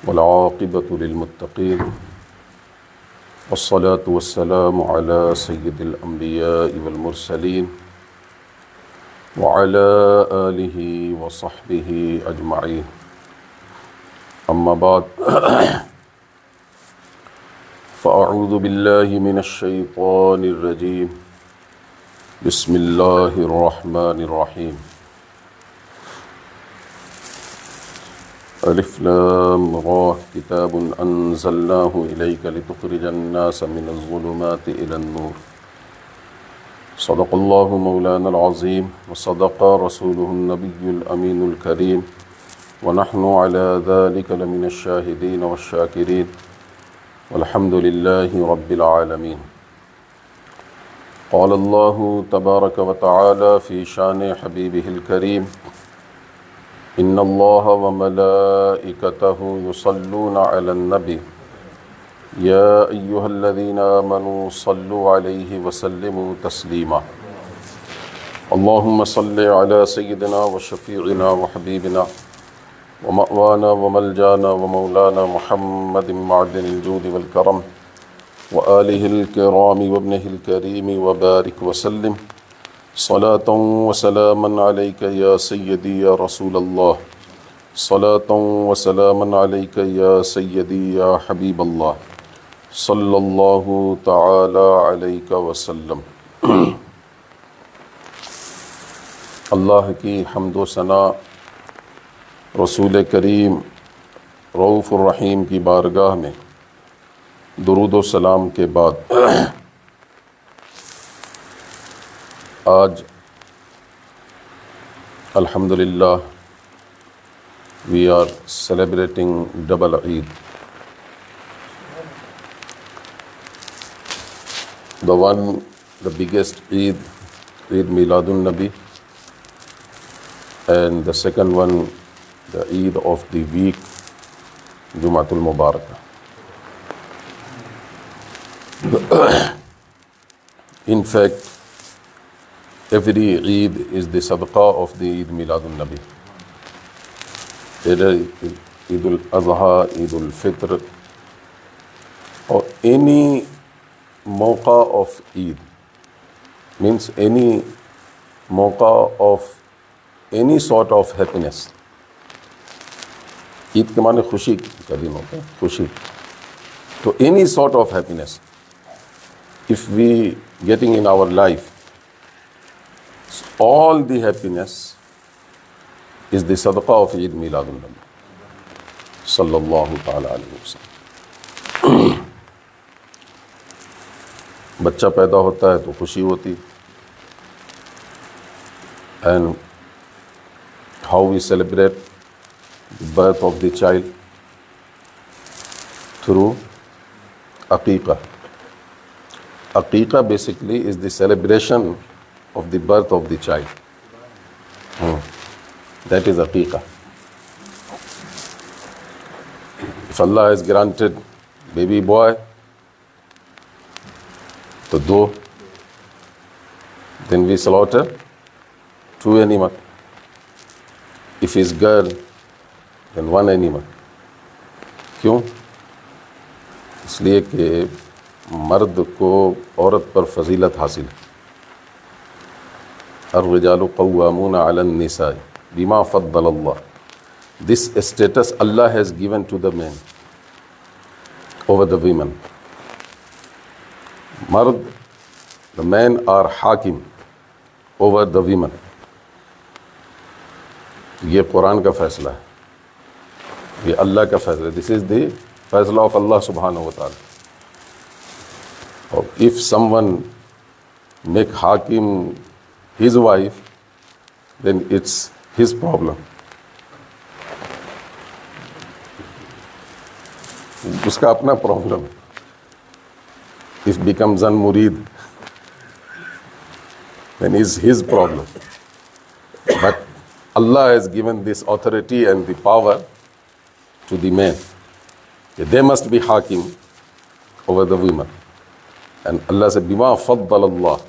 वल्आक़िबतु लिल्मुत्तक़ीन वस्सलातु वस्सलामु अला सय्यिदिल अंबियाइ वल मुरसलीन व अला आलिहि व सहबिहि अजमईन। अम्मा बाद फ़अऊज़ु बिल्लाहि मिनश शैतानिर रजीम। बिस्मिल्लाहिर रहमानिर रहीम। अलिफ लाम रा किताबुन अंज़लनाहु इलैका लितुख़रिजन नास मिनज़ ज़ुलुमाति इलन नूर। सदक़ल्लाहु मौलानल अज़ीम व सदक़ रसूलुहुन नबियुल अमीनुल करीम व नहनु अला ज़ालिका लमिनश शाहिदीन वश्शाकिरीन वल्हम्दुलिल्लाहि रब्बिल आलमीन। क़ाल अल्लाहु तबारक व तआला फ़ी शान हबीबिहिल करीम इन्नल्लाह व मलाइकतहु युसल्लूना अलन नबी या अय्युहल्लज़ीना आमनू सल्लु अलैहि व सल्लिमू तस्लीमा। अल्लाहुम्मा सल्लि अला सय्यिदिना व शफ़ीइना व हबीबिना व मअवाना व मलजाना व मौलाना मुहम्मदिन मअदिनिल जूदि वल करम व आलिहिल किरामि व इब्निहिल करीमि व बारिक व सल्लिम सलातन व सलामन अलैका या सय्यदी या रसूलल्लाह। सलातन व सलामन अलैका या सय्यदी या हबीबल्लाह सल्लल्लाहु तआला अलैका वसल्लम। अल्लाह की हम्दो सना रसूल करीम रऊफ़ुर रहीम की बारगाह में दुरूद व सलाम के बाद आज अल्हम्दुलिल्लाह we are celebrating double Eid. The biggest Eid, Eid Miladun Nabi, and the second one, the Eid of the week, Jumatul Mubarakah. In fact, every Eid is the sadaqah of the Eid Miladun Nabi. Either Eid al-Adha, Eid al-Fitr, or any mawqa of Eid, means any mawqa of any sort of happiness. Eid के माने खुशी का दिन होता है, खुशी। तो any sort of happiness, if we getting in our life, all the happiness is the sadaqah of Eid Miladun Nabi sallallahu ta'ala alayhi wa sallam. बच्चा पैदा होता है तो खुशी होती, and how we celebrate the birth of the child through aqiqah. Aqiqah basically is the celebration of the birth of the child. That is aqiqah. If Allah has granted baby boy, तो दो, then we slaughter 2 animals. If it's girl, then 1 animal. क्यों? इसलिए कि मर्द को औरत पर फजीलत हासिल है। अर्रिजालु क़व्वामूना अलन निसाई बिमा फ़द्दलल्लाह. This status Allah has given to the men over the women. Mard, the men are hakim over the women. ये कुरान का फैसला है, ये अल्लाह का फैसला है. This is the फैसला of Allah subhanahu wa ta'ala. Or if someone make hakim his wife, then it's his problem. उसका अपना प्रॉब्लम है. If becomes an murid, then is his problem. But Allah has given this authority and the power to the men. They must be hakim over the women. And Allah said, Bima faddal Allah.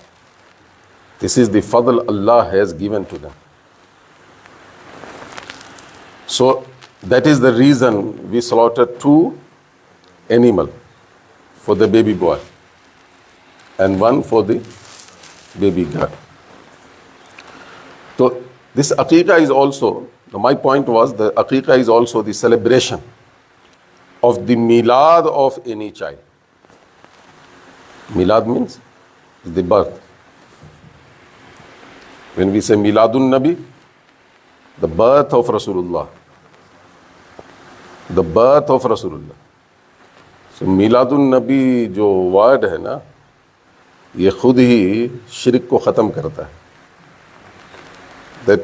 This is the fadl Allah has given to them. So That is the reason we slaughtered 2 animals for the baby boy and 1 for the baby girl. So this aqiqah is also, my point was, the aqiqah is also the celebration of the milad of any child. Milad means the birth. When we say Miladun Nabi, the birth of Rasulullah. The birth of Rasulullah. So Miladun Nabi जो word है ना, ये खुद ही शिरक को ख़त्म करता है. That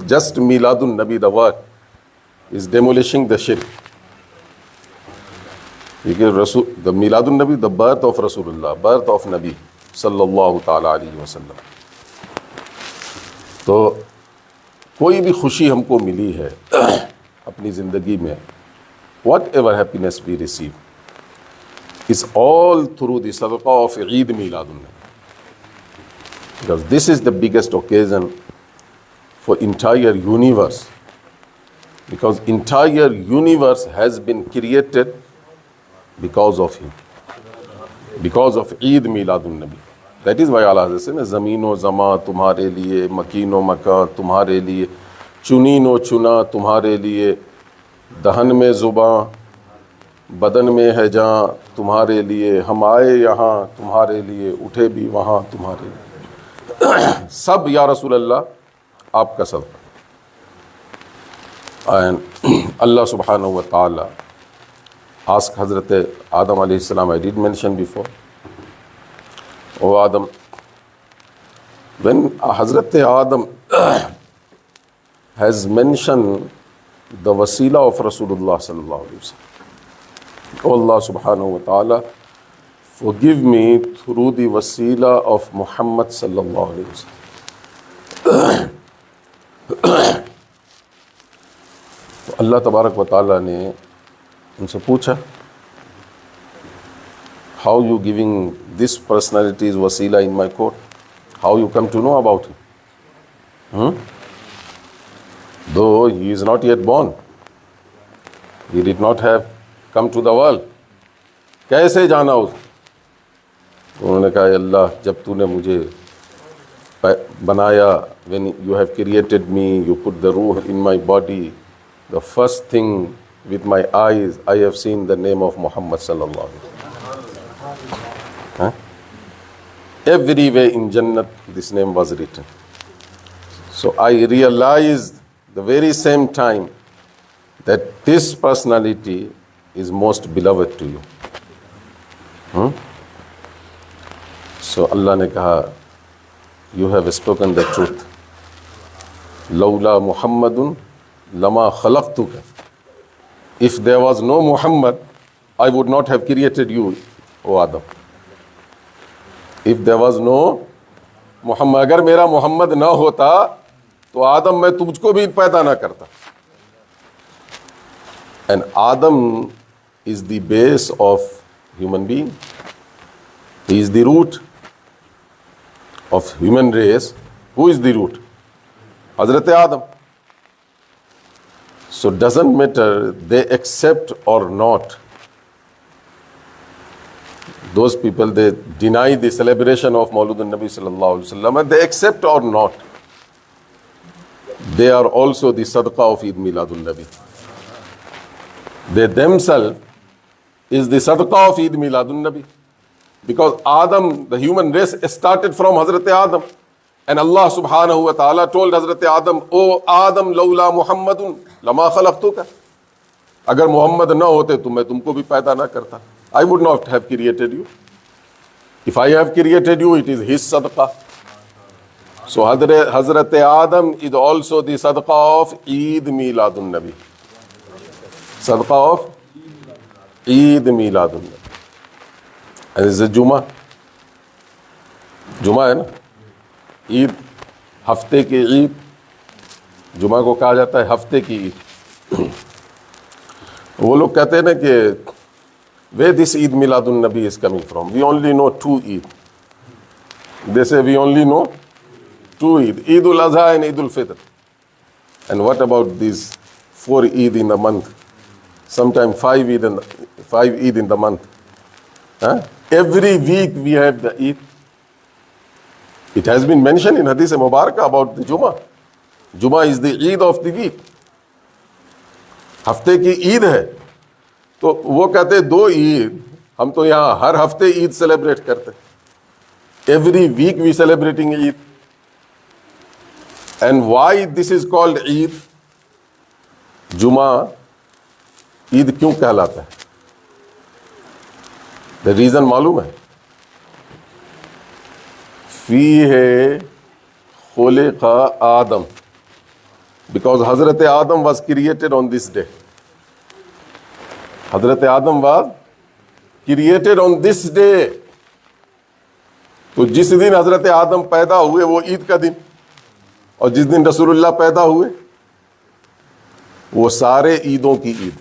just Miladun Nabi, the word, is demolishing the shirk. Because the Miladun Nabi, the birth of Rasulullah, birth of Nabi sallallahu ta'ala alayhi wa sallam. तो कोई भी खुशी हमको मिली है अपनी ज़िंदगी में, whatever happiness we receive, is all through the sadaqah of Eid Miladun Nabi. Because this is the biggest occasion for entire universe. Because entire universe has been created because of him, because of Eid Miladun Nabi. That is why Allah says, ज़मीनो Zama तुम्हारे लिए, मकीनो मका तुम्हारे लिए, चुनीनो चुना तुम्हारे लिए, दहन में ज़ुबां बदन में है जहाँ तुम्हारे लिए, हम आए यहाँ तुम्हारे लिए, उठे भी वहाँ तुम्हारे लिए. सब या रसूल अल्लाह आपका सब. And Allah subhanahu wa ta'ala asked Hazrat Adam alayhi salam, I did mention before, O Adam, when Hazrat Adam has mentioned the wasila of Rasulullah sallallahu alayhi wa sallam, O Allah subhanahu wa ta'ala, forgive me through the wasila of Muhammad sallallahu alayhi wa sallam. तो अल्लाह तबारक व ताला ने उनसे पूछा, how you giving this personality's wasila in my court? How you come to know about him? Though he is not yet born, he did not have come to the world. कैसे जाना उस? उन्होंने कहा, अल्लाह जब तूने मुझे बनाया, when you have created me, you put the ruh in my body, the first thing with my eyes I have seen the name of Muhammad sallallahu alaihi wasallam. Everywhere in Jannat this name was written. So I realized the very same time that this personality is most beloved to you. So Allah ne kaha, you have spoken the truth. Lawla Muhammadun lama khalaqtuka. If there was no Muhammad, I would not have created you, O Adam. If there was no Muhammad, अगर मेरा मोहम्मद ना होता तो आदम मैं तुझको भी पैदा ना करता. And Adam is the base of human being. He is the root of human race. Who is the root? Hazrat Adam. So doesn't matter they accept or not. Those people, they deny the celebration of Maulud al-Nabi sallallahu alaihi wasallam, and they accept or not, they are also the sadaqah of Eid Miladun Nabi. They themselves is the sadaqah of Eid Miladun Nabi. Because Adam, the human race, started from Hazrat Adam. And Allah subhanahu wa ta'ala told Hazrat Adam, O Adam, lawla Muhammadun lama khalaqtuka. Agar Muhammad na hote to main tumko bhi paida na karta. I would not have created you. If I have created you, it is his sadaqah. So Hazrat Adam is also the sadaqah of Eid Miladun Nabi. Sadaqah of Eid Miladun Nabi. And this is Juma. Juma है ना? ईद, हफ्ते की ईद. जुमा को कहा जाता है हफ्ते की ईद. वो लोग कहते हैं ना कि where this Eid Miladun Nabi is coming from. We only know 2 Eid. They say we only know 2 Eid. Eid ul-Adha and Eid ul-Fitr. And what about these 4 Eid in a month, sometimes 5 Eid in the month. Every week we have the Eid. It has been mentioned in Hadith Mubarakah about the Jummah. Jummah is the Eid of the week. हफ्ते की ईद है. तो वो कहते 2 ईद, हम तो यहाँ हर हफ्ते ईद सेलिब्रेट करते. Every week we celebrating Eid. And why this is called Eid? जुमा ईद क्यों कहलाता है? The reason मालूम है? फीहे खुलिक़ा आदम, because Hazrat Adam was created on this day. Hazrat Adam was created on this day. तो जिस दिन हजरत आदम पैदा हुए वो ईद का दिन, और जिस दिन रसूलुल्लाह पैदा हुए वो सारे ईदों की Eid,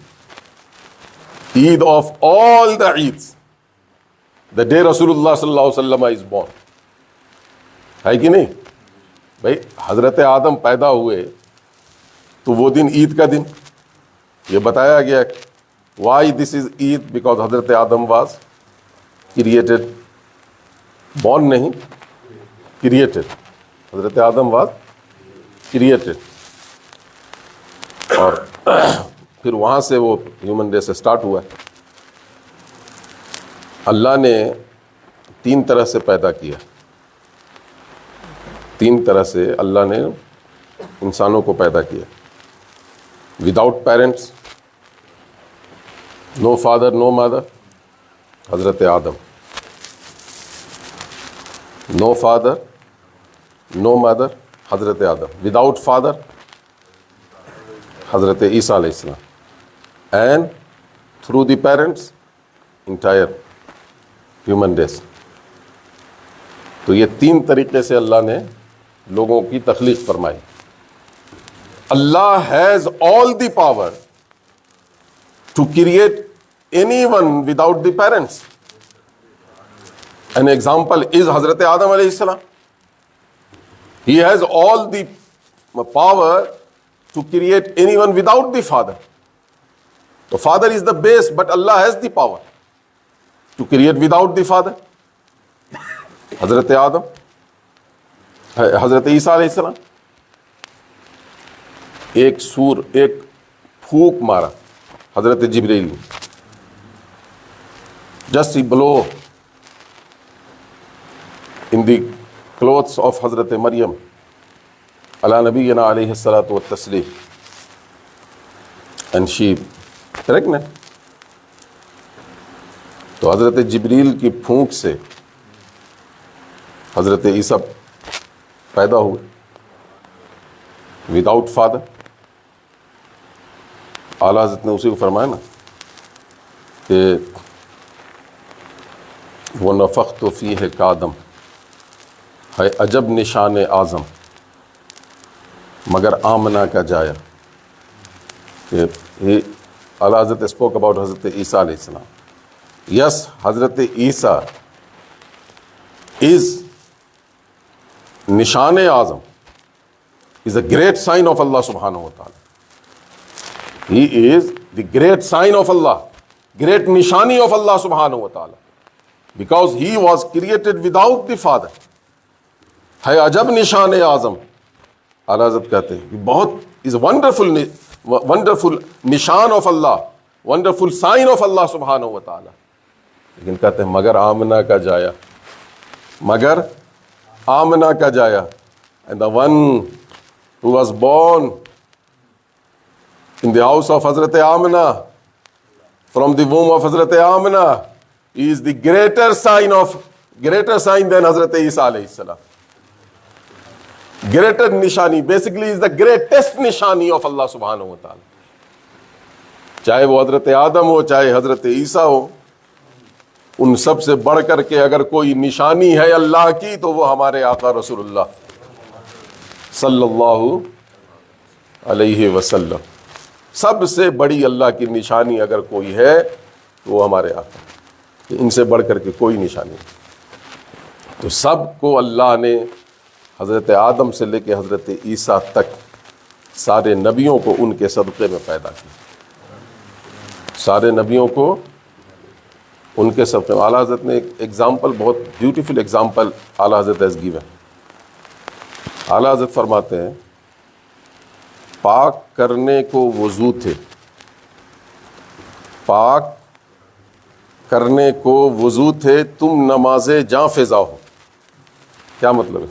Eid of all the Eids, the day रसूलुल्लाह सल्लल्लाहु अलैहि वसल्लम इज बॉर्न. है कि नहीं भाई? हजरत आदम पैदा हुए तो वो दिन ईद का दिन. ये बताया गया why this is Eid, because Hazrat Adam was created, born नहीं, created. Hazrat Adam was created. और फिर वहाँ से वो ह्यूमन रेस से स्टार्ट हुआ. अल्लाह ने 3 तरह से पैदा किया. 3 तरह से अल्लाह ने इंसानों को पैदा किया. Without parents, no father no mother, Hazrat Adam. No father no mother, Hazrat Adam. Without father, Hazrat Isa अलैहिस्सलाम. And through the parents entire human race. तो ये 3 तरीके से अल्लाह ने लोगों की तख्लीक फरमाई. Allah has all the power to create anyone without the parents. An example is Hazrat Adam alayhi salam. He has all the power to create anyone without the father. The father is the base, but Allah has the power to create without the father. Hazrat Adam, Hazrat Isa alayhi salam, एक फूक मारा हजरत जिब्रील ने. Just he blow in the clothes of Hazrat Maryam ala nabiyyina alayhi salatu wa taslim, and she pregnant. तो हजरत जिब्रील की फूंक से हजरत ईसा पैदा हुए विदाउट फादर. आला हज़रत ने उसी को फरमाया ना कि वो नफ़ख्तु फ़ीह कादम, है अजब निशान आज़म मगर आमना का जाया. आला हज़रत स्पोक अबाउट हज़रत ईसा अलैहि सलाम. यस, हज़रत ईसा इज़ निशान आज़म, is a great sign of Allah सुब्हानहू व तआला. He is the great sign of Allah, great nishani of Allah subhanahu wa ta'ala, because he was created without the father. है अजब निशान आज़म. आला हज़रत कहते हैं कि बहुत is wonderful निशान of Allah, wonderful sign of Allah subhanahu wa ta'ala. लेकिन कहते हैं मगर आमना का जाया, मगर आमना का जाया. And the one who was born in the house of Hazrat Amina, from the womb of Hazrat Amina, he is the greater sign than Hazrat Isa alayhi salam. Greater nishani, basically is the greatest nishani of Allah subhanahu wa ta'ala. चाहे वो हजरत आदम हो, चाहे हजरत ईसा हो, उन सब से बढ़ करके अगर कोई निशानी है अल्लाह की तो वो हमारे आका रसूलुल्लाह सल्लल्लाहु अलैहि वसल्लम. सबसे बड़ी अल्लाह की निशानी अगर कोई है तो वो हमारे आका. इनसे बढ़ करके कोई निशानी नहीं. तो सबको अल्लाह ने हज़रत आदम से लेकर हज़रत ईसा तक सारे नबियों को उनके सदक़े में पैदा किया, सारे नबियों को उनके सदक़े में। आला हज़रत ने एक एग्ज़ाम्पल, बहुत ब्यूटीफुल एग्ज़ाम्पल आला हज़रत हैज़ गिवन। आला हज़रत फरमाते हैं पाक करने को वज़ू थे, पाक करने को वज़ू थे, तुम नमाज़े जाँ फ़िज़ा हो। क्या मतलब है?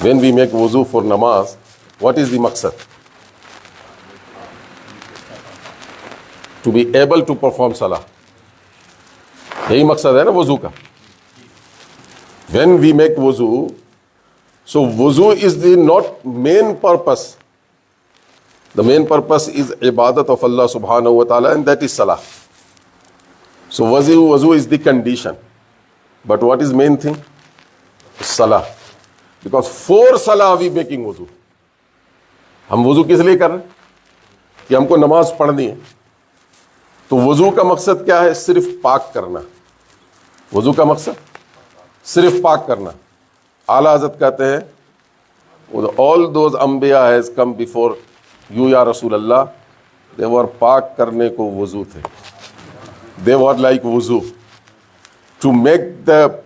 When we make wuzu for namaz, what is the maqsad? To be able to perform salah. यही मकसद है ना वुजू का। When we make wuzu, so wuzu is the not main purpose. The main purpose is ibadat of Allah subhanahu wa ta'ala, and that is salah. So wuzu is the condition. But what is main thing? Salah. Because for salah we making wuzu. हम वुजू किस लिए कर रहे हैं? कि हमको नमाज पढ़नी है। तो वुजू का मकसद क्या है? सिर्फ पाक करना। वुजू का मकसद सिर्फ पाक करना। आला हज़रत कहते हैं ऑल दोज अंबिया हैज कम बिफोर यू या रसूल अल्लाह, दे वर पाक करने को वुजू थे। दे वर लाइक वुजू to make the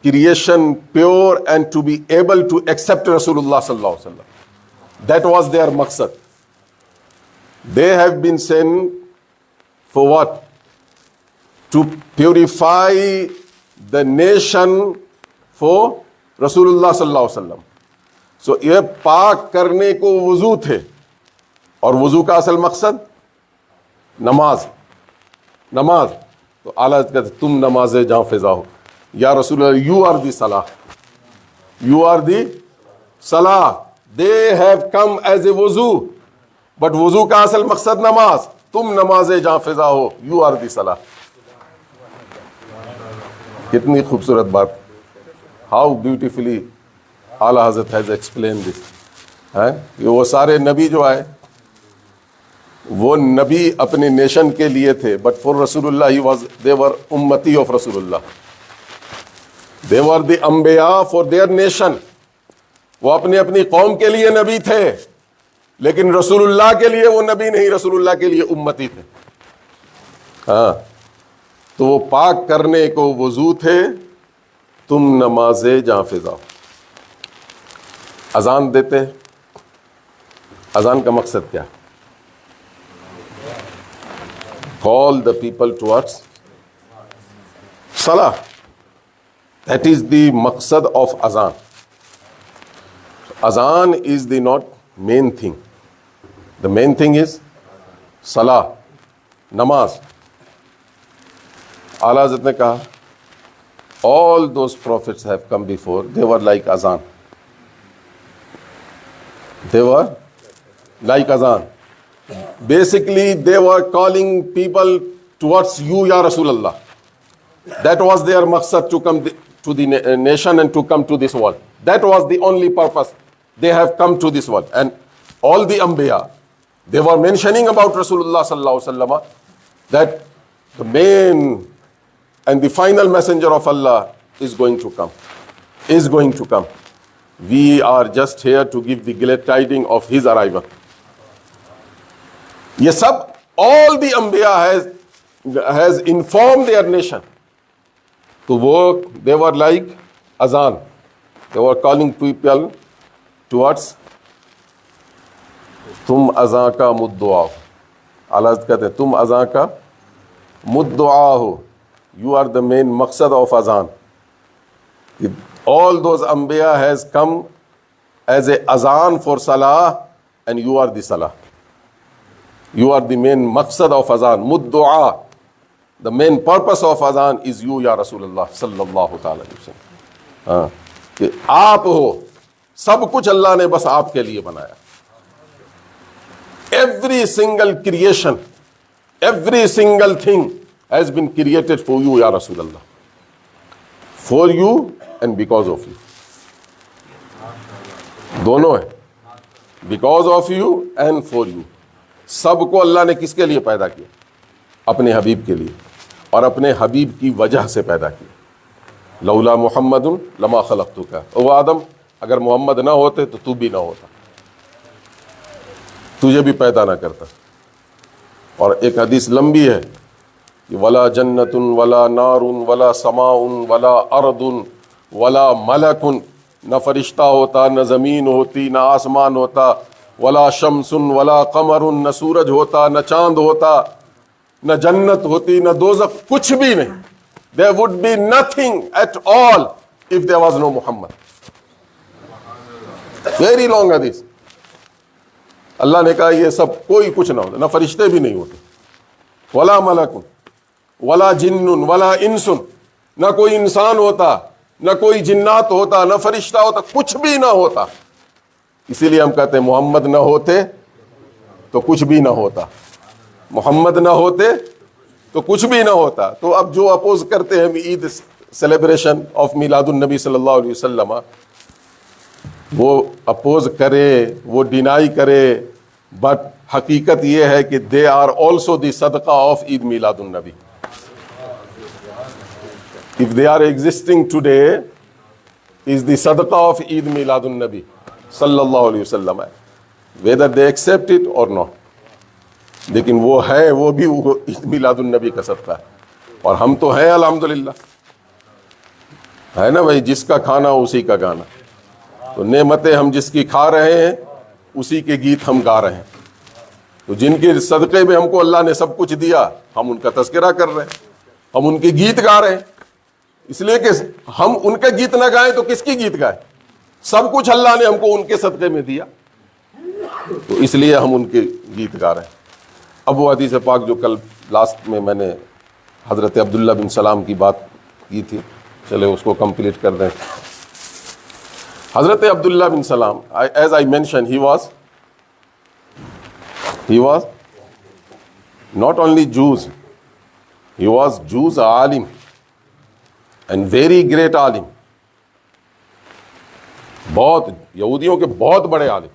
creation pure and to be able to accept Rasulullah sallallahu alaihi wasallam. That was their maqsad. They have been sent for what? To purify the nation for Rasulullah sallallahu alaihi wasallam. So ये पाक करने को वुजू थे, और वुजू का असल मकसद नमाज। नमाज तो आला कहते तुम नमाज़े जाँ फ़िज़ा हो। या रसूल यू आर दी सलाह, यू आर दी सलाह। They have come as a वुजू, बट वुजू का असल मकसद नमाज। तुम नमाज़े जाँ फ़िज़ा हो, यू आर दी सलाह। कितनी खूबसूरत बात। हाउ ब्यूटीफुली आला हज़रत हैज़ एक्सप्लेन दिस है। वो सारे नबी जो आए, वो नबी अपने नेशन के लिए थे, बट फॉर रसूलुल्लाह he was, they were उम्मती of रसूलुल्लाह। दे वर द अंबिया फॉर देयर नेशन। वो अपनी अपनी कौम के लिए नबी थे, लेकिन रसूलुल्लाह के लिए वो नबी नहीं, रसूलुल्लाह के लिए उम्मती थे। हाँ, तो वो पाक करने को वुजू थे, तुम नमाज़े जाँ फ़िज़ा। अजान देते, अजान का मकसद क्या? कॉल द पीपल टुवर्ड्स सलाह। That is the maqsad of azan. Azan is the not main thing. The main thing is salah, namaz. Ala Hazrat ne kaha, all those prophets have come before, they were like azan. They were like azan. Basically, they were calling people towards you, Ya Rasulullah. That was their maqsad, to come to the nation and to come to this world. That was the only purpose they have come to this world. And all the Anbiya, they were mentioning about Rasulullah sallallahu alaihi wasallam that the main and the final messenger of Allah is going to come. Is going to come. We are just here to give the glad tidings of his arrival. ये सब, all the Anbiya has informed their nation. तो वो they were like azan. They were calling people towards तुम अज़ां का मुद्दुआ हो। आला कहते हैं तुम अज़ां का मुद्दुआ हो। You are the main maqsad of azan. All those Anbiya has come as a azan for salah, and you are the salah. You are the main maqsad of azan, muddua. The main purpose of azan is you, Ya Rasulullah sallallahu ta'ala alaihi wasallam. हाँ, कि आप हो, सब कुछ अल्लाह ने बस आपके लिए बनाया. Every single creation, every single thing has been created for you, Ya Rasulullah. For you and because of you. दोनों है, because of you and for you. सबको अल्लाह ने किसके लिए पैदा किया? अपने हबीब के लिए, और अपने हबीब की वजह से पैदा किया. लौला मुहम्मदुन लमा खलक़तुका. ओ आदम, अगर मोहम्मद ना होते तो तू भी ना होता. तुझे भी पैदा ना करता। और एक हदीस लंबी है कि वला जन्नतुन वला नारुन वला समाउन वला अर्दुन वला मलकुन, न फरिश्ता होता, न ज़मीन होती, न आसमान होता, वला शमसुन वला कमरुन, न सूरज होता, न चांद होता, न जन्नत होती, न दोज़ख, कुछ भी नहीं। There would be nothing at all if there was no Mohammad. Very long hadith. Allah ने कहा ये सब कोई कुछ ना होता, न फरिश्ते भी नहीं होते, वला मलकुन वला जिन्नुन वला इंसुन, न कोई इंसान होता, न कोई जिन्नात होता, न फरिश्ता होता, कुछ भी ना होता। इसीलिए हम कहते हैं मोहम्मद ना होते तो कुछ भी ना होता, मोहम्मद ना होते तो कुछ भी ना होता। तो अब जो अपोज करते हैं ईद सेलिब्रेशन ऑफ मिलादुन नबी सल्लल्लाहु अलैहि वसल्लम, वो अपोज करे, वो डिनाई करे, बट हकीकत ये है कि दे आर ऑल्सो द सदका of Eid Miladun Nabi. If they are existing today, is the sadaqah of Eid Miladun Nabi sallallahu alaihi wasallam, whether they accept it or not. लेकिन वो है, वो भी ईद मिलादुन नबी का सदका है। और हम तो हैं अल्हम्दुलिल्लाह, है ना भाई, जिसका खाना उसी का गाना। तो नेमतें हम जिसकी खा रहे हैं उसी के गीत हम गा रहे हैं। तो जिनके सदक़े में हमको अल्लाह ने सब कुछ दिया, हम उनका तज़किरा कर रहे हैं, हम उनके गीत गा रहे हैं। इसलिए कि हम उनके गीत ना गाएं तो किसकी गीत गाएं? सब कुछ अल्लाह ने हमको उनके सदक़े में दिया, तो इसलिए हम उनके गीत गा रहे हैं। अब वो हदीस पाक जो कल लास्ट में मैंने हज़रत अब्दुल्ला बिन सलाम की बात की थी, चले उसको कंप्लीट कर दें। हज़रत Abdullah bin Salam, as I mention, he was not only Jews, he was Jews alim and very great alim, बहुत यहूदियों के बहुत बड़े आलिम।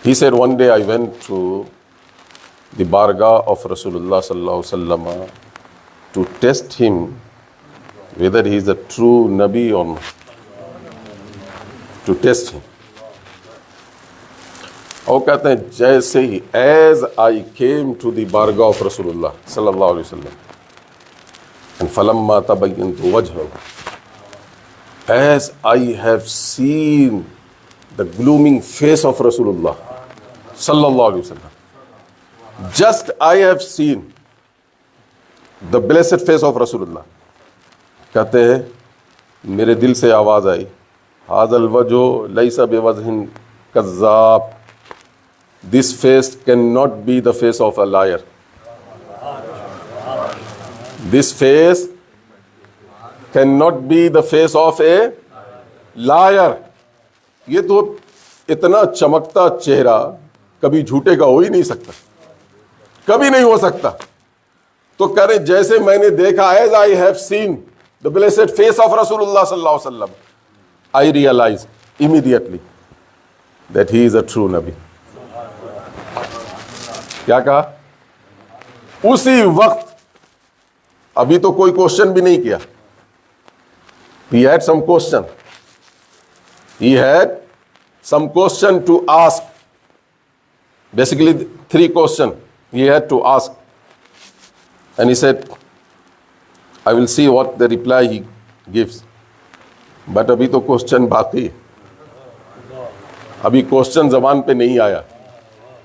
He said, one day I went to the bargah of Rasulullah sallallahu alaihi wasallam to test him whether he is a true Nabi or not, to test him. और कहते हैं जैसे ही as I came to the बारगाह of रसूलुल्लाह सल्लल्लाहु अलैहि वसल्लम एंड फलम्मा तबय्यनतु वजहहु, as I have seen the glooming face of रसूलुल्लाह सल्लल्लाहु अलैहि वसल्लम, just I have seen the blessed face of रसूलुल्लाह, कहते हैं मेरे दिल से आवाज़ आई, हाज़ल वजो लैसा बेवजहिन कज़्ज़ाब, this face cannot be the face of a liar. This face cannot be the face of a liar. ये तो इतना चमकता चेहरा कभी झूठे का हो ही नहीं सकता, कभी नहीं हो सकता। तो कह रहे जैसे मैंने देखा, as I have seen the blessed face of Rasulullah sallallahu alaihi wasallam, I realized immediately that he is a true Nabi. क्या कहा? उसी वक्त, अभी तो कोई क्वेश्चन भी नहीं किया। He had some question. He had some question to ask. Basically, 3 questions he had to ask. And he said, I will see what the reply he gives. But अभी तो क्वेश्चन बाकी, अभी क्वेश्चन जबान पे नहीं आया,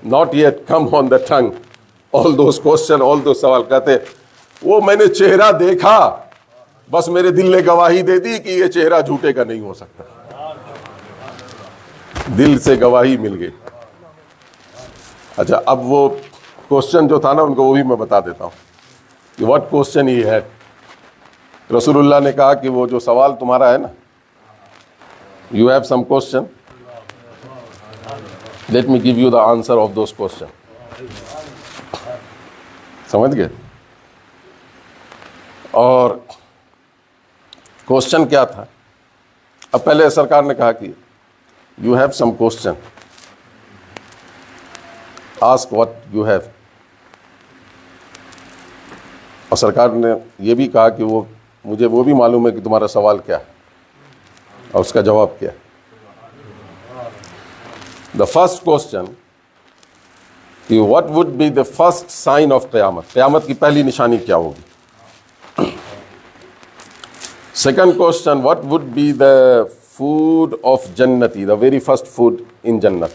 not yet come on the tongue, all those question, all those सवाल। कहते वो मैंने चेहरा देखा, बस मेरे दिल ने गवाही दे दी कि ये चेहरा झूठे का नहीं हो सकता, दिल से गवाही मिल गई। अच्छा, अब वो क्वेश्चन जो था ना उनको, वो भी मैं बता देता हूँ कि व्हाट क्वेश्चन ही है। रसूलुल्लाह ने कहा कि वो जो सवाल तुम्हारा है ना, you have some question, let me give you the answer of those question. समझ गए? और क्वेश्चन क्या था? अब पहले सरकार ने कहा कि you have some question, ask what you have. और सरकार ने ये भी कहा कि वो मुझे वो भी मालूम है कि तुम्हारा सवाल क्या है और उसका जवाब क्या है। द फर्स्ट क्वेश्चन कि what would be the first sign of क़यामत, क़यामत की पहली निशानी क्या होगी। Second question, what would be the food of जन्नती, the very first food in जन्नत,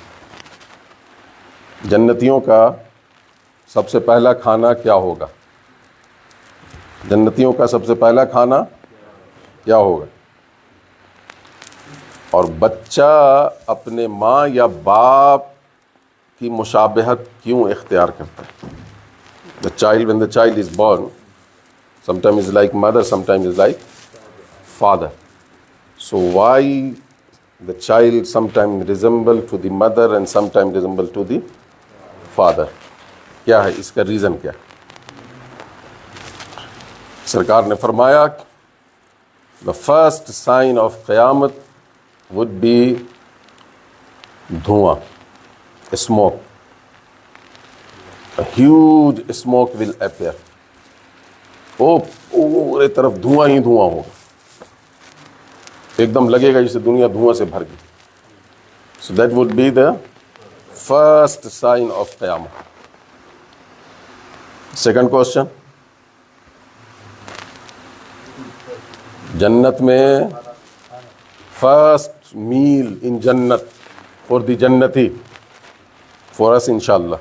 जन्नतियों का सबसे पहला खाना क्या होगा, जन्नतियों का सबसे पहला खाना क्या होगा। और बच्चा अपने माँ या बाप की मुशाबहत क्यों इख्तियार करता है। The child, when the child is born, sometime is like mother, sometime is like father. So why the child sometime resemble to the mother and sometime resemble to the father, क्या है इसका रीज़न क्या। सरकार ने फरमाया the first sign of qayamat would be dhuan, smoke, a huge smoke will appear, ओ पूरे तरफ धुआं ही धुआं होगा, एकदम लगेगा जैसे दुनिया धुआं से भर गई। So that would be the first sign of qayamat. Second question, जन्नत में first meal in jannat for the jannati, for us inshallah.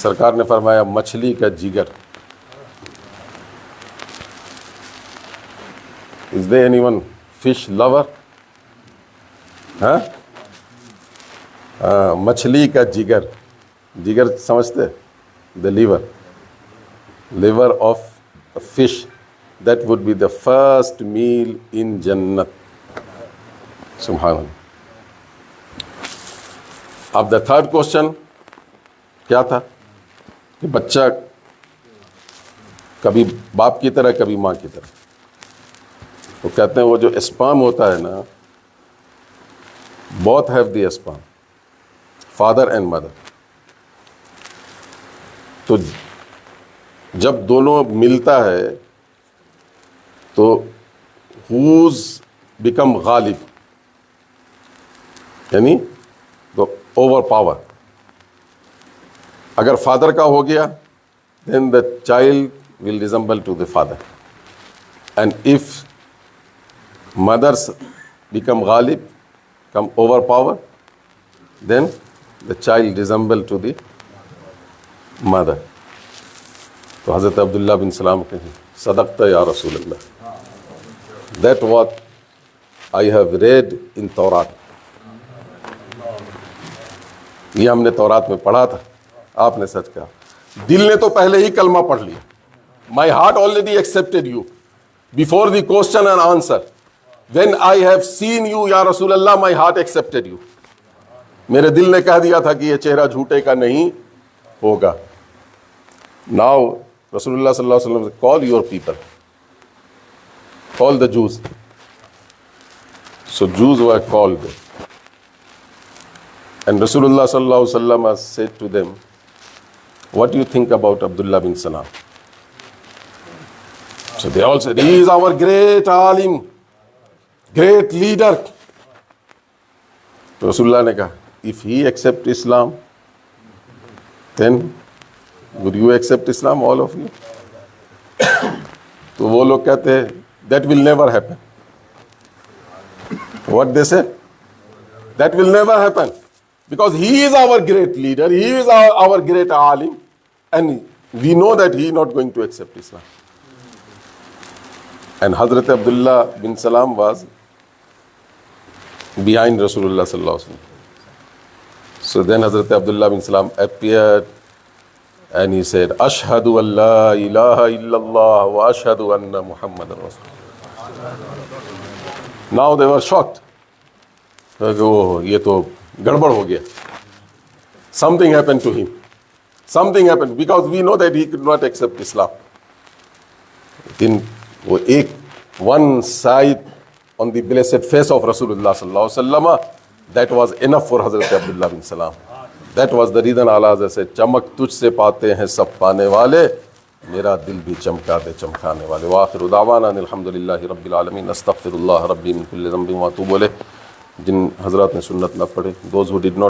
सरकार ने फरमाया मछली का जिगर। Is there anyone fish lover? हाँ, मछली का जिगर, जिगर समझते, the liver, liver of a fish, that would be the first meal in Jannat. Subhanallah. अब द थर्ड क्वेश्चन क्या था कि बच्चा कभी बाप की तरह कभी माँ की तरह। तो कहते हैं वो जो स्पर्म होता है ना, both have the sperm, father and mother. तो जब दोनों मिलता है तो who's become गालिब, यानी तो ओवर पावर। अगर फादर का हो गया then the child will resemble to the father, and if mothers become ghalib, come overpower, then the child resemble to the mother. तो हज़रत अब्दुल्ला बिन सलाम कहें सदक़ता या रसूल अल्लाह, that what I have read in तौरात, ये हमने तौरात में पढ़ा था, आपने सच कहा। दिल ने तो पहले ही कलमा पढ़ लिया, my heart already accepted you before the question and answer. When I have seen you या रसूल अल्लाह, माई हार्ट एक्सेप्टेड यू। मेरे दिल ने कह दिया था कि ये चेहरा झूठे का नहीं होगा। नाउ रसूलुल्लाह सल्लल्लाहु अलैहि वसल्लम, call your people, call the Jews. So Jews were called, and Rasulullah sallallahu alaihi wasallam said to them, what do you think about Abdullah bin Salam? So they all said, he is our great alim, great leader. तो Rasulullah ने कहा, if he accept Islam, then would you accept Islam, all of you? तो वो लोग कहते हैं, that will never happen. What they said? That will never happen. Because he is our great leader, he is our great alim, and we know that he is not going to accept Islam. And Hazrat Abdullah bin Salam was behind Rasulullah sallallahu alaihi wasallam. So then Hazrat Abdullah bin Salam appeared and he said, Ashhadu an la ilaha illallah wa ashhadu anna Muhammadan Rasulullah. Now they were shocked. Oh, ये तो गड़बड़ हो गया, something happened to him, something happened, because we know that he could not accept Islam. लेकिन वो एक one side on the blessed face of Rasulullah sallallahu alaihi wasallam, that was enough for Hazrat Abdullah bin Salam. That was the reason Allah said, चमक तुझसे पाते हैं सब पाने वाले, मेरा दिल भी चमका दे चमकाने वाले। व आखिरु दावाना अनिल हम्दुलिल्लाहि रब्बिल आलमीन, अस्तगफिरुल्लाह रब्बी मिन कुल्लि ज़ंबिन व अतूबु इलैह। जिन हजरात ने सुन्नत ना पढ़े, दोज हु डिड नॉट